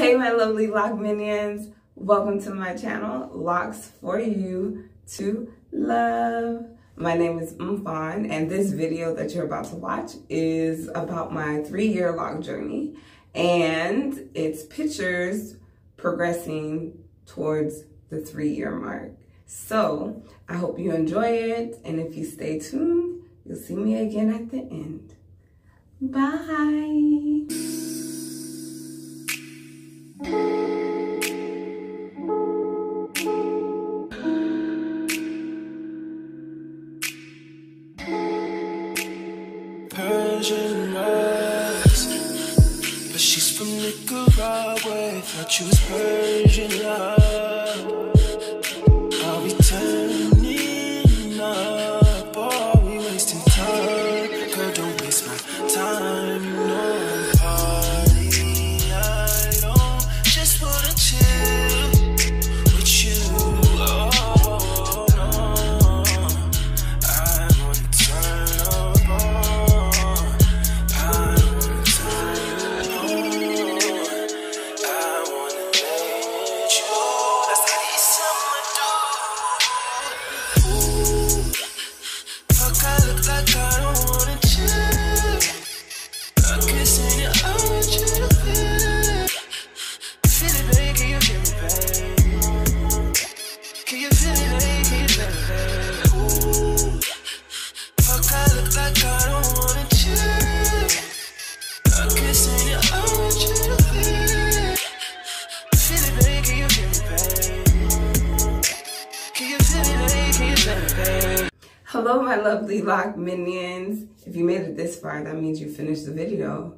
Hey my lovely lock minions, welcome to my channel, Locks for You to Love. My name is Mfon, and this video that you're about to watch is about my 3-year lock journey, and it's pictures progressing towards the 3-year mark. So I hope you enjoy it, and if you stay tuned, you'll see me again at the end. Bye. Persian loves, but she's from Nicaragua. Thought you was Persian love. Are we turning up? Or are we wasting time? Girl, don't waste my time. No party. I don't just wanna chill with you. Oh no, I wanna turn up on. I wanna turn on. I wanna let you. That's what he's summer do. Ooh, fuck, I look like I don't wanna chill. I'm kissing you, I want you to feel it. Feel it, baby, can you feel me, babe? Can you feel it, baby, can you feel me, babe? Ooh, fuck, I look like I don't wanna chill. I'm kissing you, I want you to feel it. Feel it, baby, can you feel me, babe? Can you feel it, baby, can you feel me, babe? Hello my lovely lock minions. If you made it this far, that means you finished the video.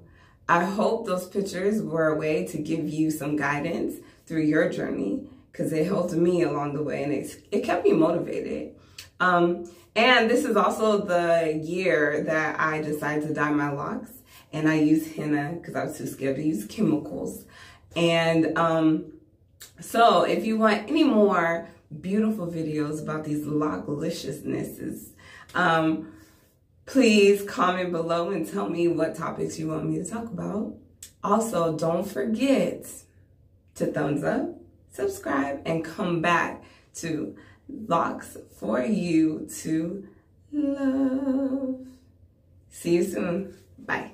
I hope those pictures were a way to give you some guidance through your journey, because it helped me along the way, and it kept me motivated. And this is also the year that I decided to dye my locks, and I used henna because I was too scared to use chemicals. And so if you want any more beautiful videos about these lock-liciousnesses, please comment below and tell me what topics you want me to talk about. Also, don't forget to thumbs up, subscribe, and come back to Locks for You to Love. See you soon. Bye.